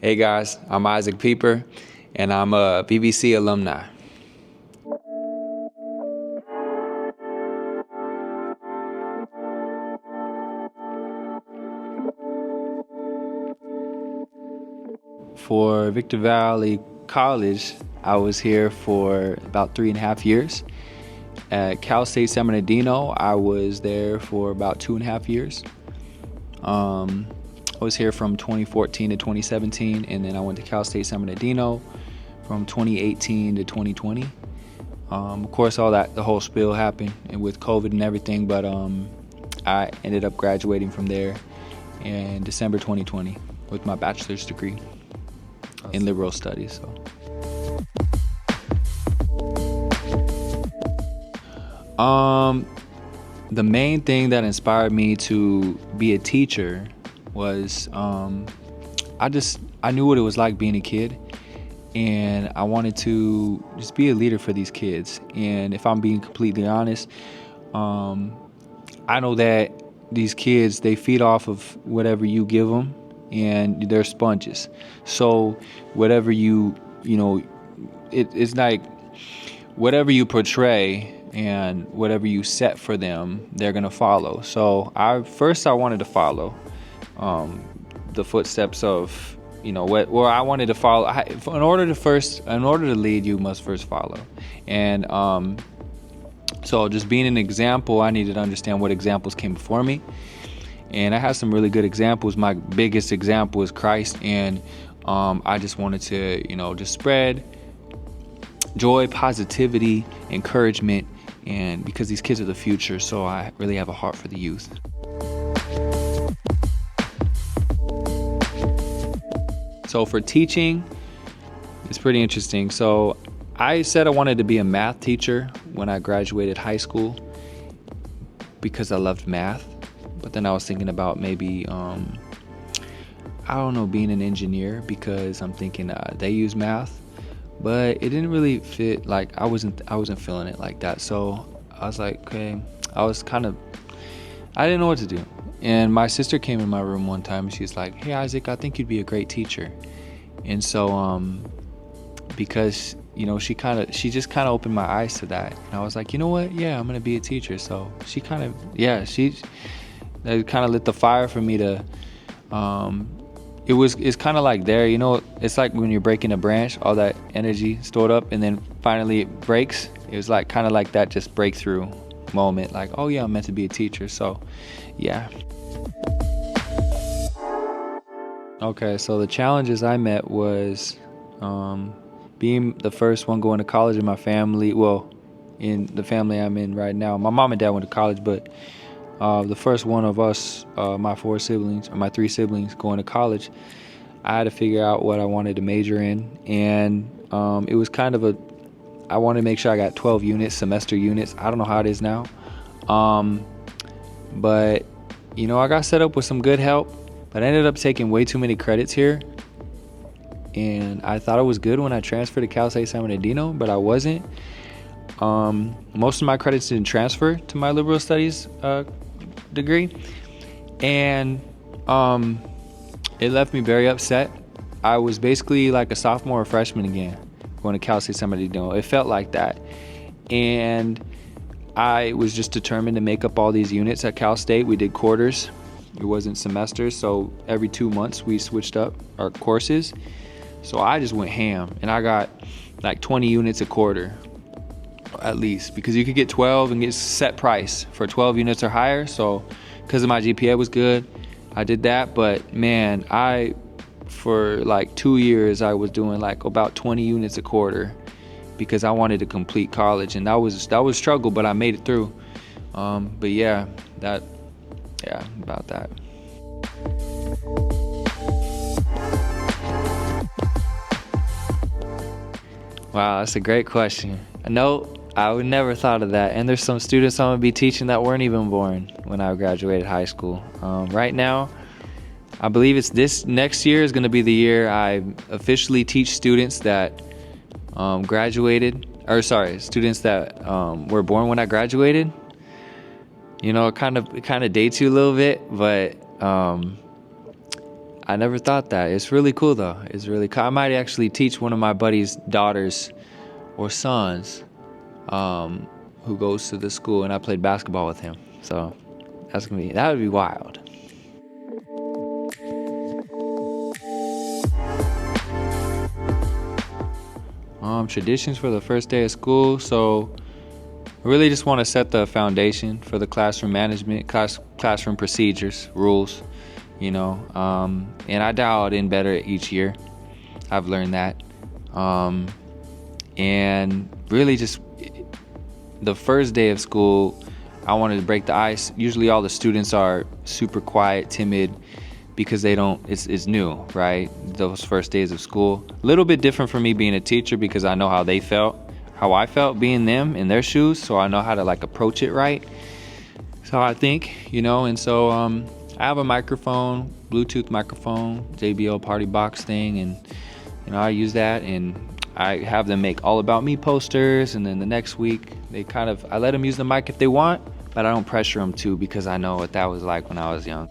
Hey guys, I'm Isaac Pieper, and I'm a BBC alumni. For Victor Valley College, I was here for about 3.5 years. At Cal State San Bernardino, I was there for about 2.5 years. I was here from 2014 to 2017, and then I went to Cal State San Bernardino from 2018 to 2020. Of course, the whole spill happened and with COVID and everything, but I ended up graduating from there in December 2020 with my bachelor's degree in liberal studies. The main thing that inspired me to be a teacher was I knew what it was like being a kid, and I wanted to just be a leader for these kids. And if I'm being completely honest, I know that these kids, they feed off of whatever you give them, and they're sponges. So whatever it's like whatever you portray and whatever you set for them, they're gonna follow. So I wanted to follow the footsteps of where I wanted to follow. In order to lead, you must first follow. And so just being an example, I needed to understand what examples came before me. And I have some really good examples. My biggest example is Christ, and I just wanted to just spread joy, positivity, encouragement, and because these kids are the future, so I really have a heart for the youth. So for teaching, it's pretty interesting. So I said I wanted to be a math teacher when I graduated high school because I loved math. But then I was thinking about maybe, being an engineer because I'm thinking they use math. But it didn't really fit. Like I wasn't feeling it like that. So I was like, okay, I didn't know what to do. And my sister came in my room one time and she's like, hey Isaac, I think you'd be a great teacher. And so because she just kind of opened my eyes to that, and I was like, you know what, yeah, I'm gonna be a teacher. So that kind of lit the fire for me to it's kind of like it's like when you're breaking a branch, all that energy stored up, and then finally it breaks. It was like kind of like that, just breakthrough moment, like, oh yeah, I'm meant to be a teacher. So yeah. Okay, so the challenges I met was being the first one going to college in my family. Well, in the family I'm in right now, my mom and dad went to college, but the first one of us, my 3 siblings going to college, I had to figure out what I wanted to major in. And it was kind of I wanted to make sure I got 12 units, semester units. I don't know how it is now. But, I got set up with some good help, but I ended up taking way too many credits here. And I thought it was good when I transferred to Cal State San Bernardino, but I wasn't. Most of my credits didn't transfer to my liberal studies degree, and it left me very upset. I was basically like a sophomore or freshman again going to Cal State San Bernardino. It felt like that, and I was just determined to make up all these units at Cal State. We did quarters, it wasn't semesters, so every 2 months we switched up our courses. So I just went ham, and I got like 20 units a quarter at least, because you could get 12 and get set price for 12 units or higher. So because of my GPA was good, I did that. But man, for like 2 years I was doing like about 20 units a quarter because I wanted to complete college, and that was a struggle, but I made it through. But about that. Wow, that's a great question. No, I would never thought of that. And there's some students I'm gonna be teaching that weren't even born when I graduated high school. Right now, I believe it's this next year is gonna be the year I officially teach students that students that were born when I graduated. It kind of dates you a little bit, but I never thought that. It's really cool though. It's really cool. I might actually teach one of my buddy's daughters or sons, who goes to the school, and I played basketball with him. So that would be wild. Traditions for the first day of school. So I really just want to set the foundation for the classroom management, classroom procedures, rules, and I dial it in better each year. I've learned that. And really just the first day of school, I wanted to break the ice. Usually all the students are super quiet, timid, because it's new, right? Those first days of school. A little bit different for me being a teacher because I know how I felt being them in their shoes, so I know how to approach it right. So I think, and so I have a microphone, Bluetooth microphone, JBL party box thing, and I use that, and I have them make all about me posters, and then the next week I let them use the mic if they want, but I don't pressure them to, because I know what that was like when I was young.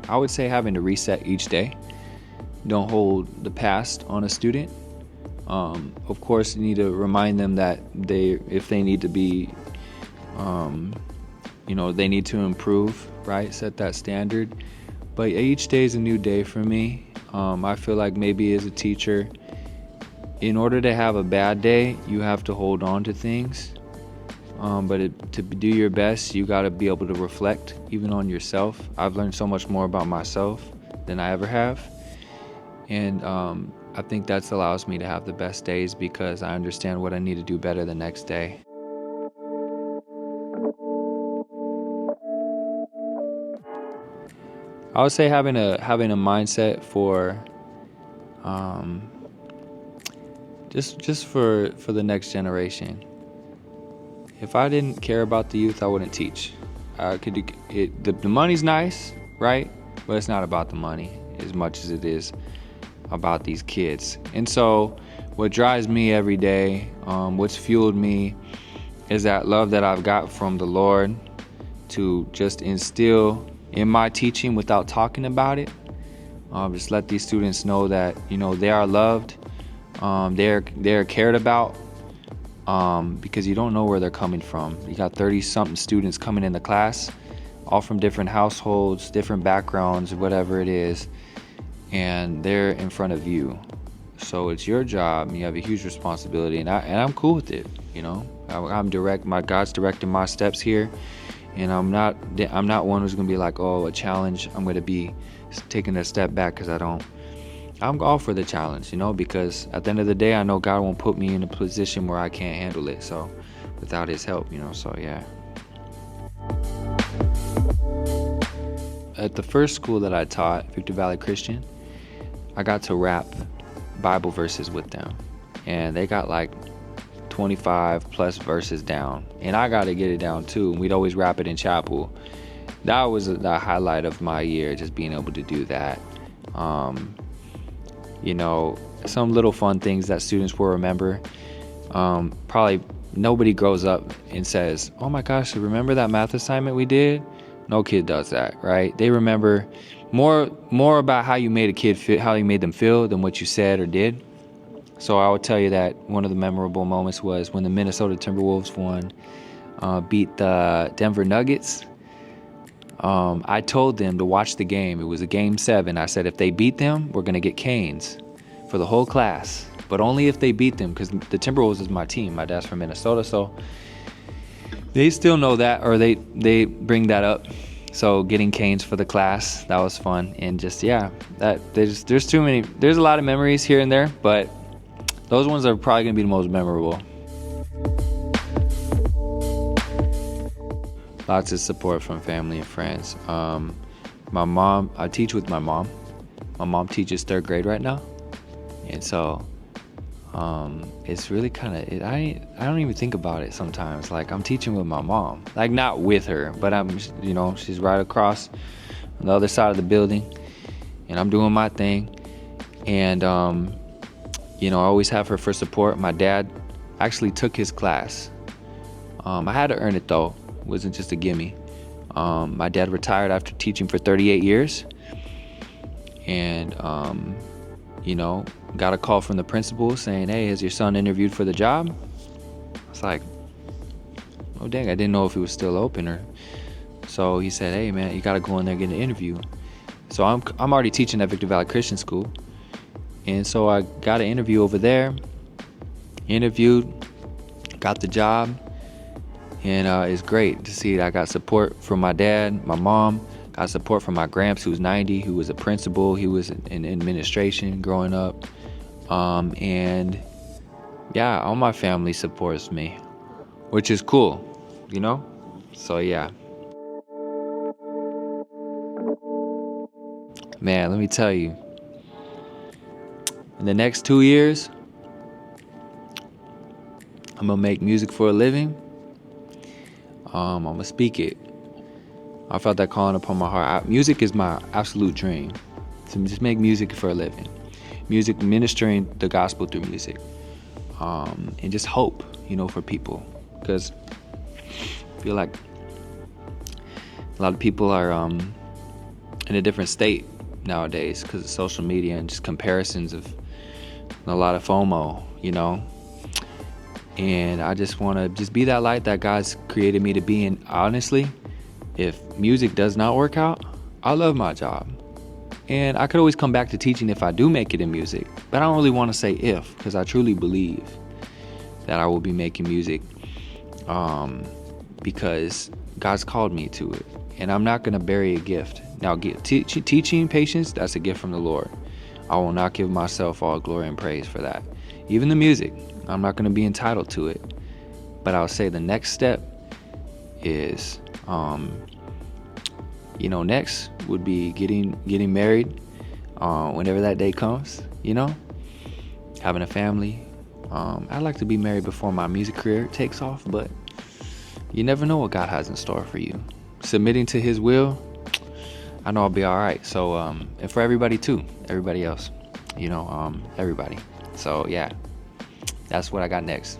I would say having to reset each day. Don't hold the past on a student. Of course, you need to remind them that if they need to be, they need to improve, right? Set that standard. But each day is a new day for me. I feel like maybe as a teacher, in order to have a bad day, you have to hold on to things. But to do your best, you got to be able to reflect even on yourself. I've learned so much more about myself than I ever have. And I think that allows me to have the best days because I understand what I need to do better the next day. I would say having a mindset for just for the next generation. If I didn't care about the youth, I wouldn't teach. The money's nice, right? But it's not about the money as much as it is about these kids. And so what drives me every day, what's fueled me, is that love that I've got from the Lord to just instill in my teaching without talking about it. Just let these students know that they are loved, they're cared about, because you don't know where they're coming from. You got 30-something students coming in the class, all from different households, different backgrounds, whatever it is, and they're in front of you. So it's your job, and you have a huge responsibility, and I'm cool with it. God's directing my steps here, and I'm not one who's gonna be like, oh, a challenge, I'm gonna be taking a step back because I'm all for the challenge, because at the end of the day, I know God won't put me in a position where I can't handle it. So without his help, so yeah. At the first school that I taught, Victor Valley Christian, I got to rap Bible verses with them, and they got 25 plus verses down, and I got to get it down too. And we'd always rap it in chapel. That was the highlight of my year, just being able to do that. Some little fun things that students will remember. Probably nobody grows up and says, oh my gosh, remember that math assignment we did? No kid does that, right? They remember more about how you made a kid feel, how you made them feel, than what you said or did. So I would tell you that one of the memorable moments was when the Minnesota Timberwolves beat the Denver Nuggets. I told them to watch the game. It was a game 7. I said, if they beat them, we're going to get canes for the whole class, but only if they beat them, because the Timberwolves is my team. My dad's from Minnesota, so they still know that, or they bring that up. So getting canes for the class, that was fun. And just, there's too many. There's a lot of memories here and there, but those ones are probably going to be the most memorable. Lots of support from family and friends. My mom, I teach with my mom. My mom teaches 3rd grade right now. And so it's really kind of, I don't even think about it sometimes. I'm teaching with my mom. Not with her, but she's right across on the other side of the building. And I'm doing my thing. And, I always have her for support. My dad actually took his class. I had to earn it though. It wasn't just a gimme. My dad retired after teaching for 38 years. And, got a call from the principal saying, hey, has your son interviewed for the job? I was like, oh, dang, I didn't know if it was still open. So he said, hey, man, you got to go in there and get an interview. So I'm already teaching at Victor Valley Christian School. And so I got an interview over there, interviewed, got the job. And it's great to see that I got support from my dad, my mom, got support from my gramps, who's 90, who was a principal. He was in administration growing up. And yeah, all my family supports me, which is cool, So yeah. Man, let me tell you, in the next 2 years, I'm gonna make music for a living. I'm gonna speak it. I felt that calling upon my heart. Music is my absolute dream. To just make music for a living. Music, ministering the gospel through music. And just hope, for people. Because I feel like a lot of people are in a different state nowadays because of social media and just comparisons of a lot of FOMO, And I just want to just be that light that God's created me to be. And honestly, if music does not work out, I love my job. And I could always come back to teaching if I do make it in music. But I don't really want to say if, because I truly believe that I will be making music because God's called me to it. And I'm not going to bury a gift. Now, teaching patience, that's a gift from the Lord. I will not give myself all glory and praise for that. Even the music, I'm not going to be entitled to it. But I'll say the next step is, next would be getting married whenever that day comes, having a family. I'd like to be married before my music career takes off, but you never know what God has in store for you. Submitting to His will, I know I'll be all right. So, and for everybody too, everybody else, everybody. So yeah, that's what I got next.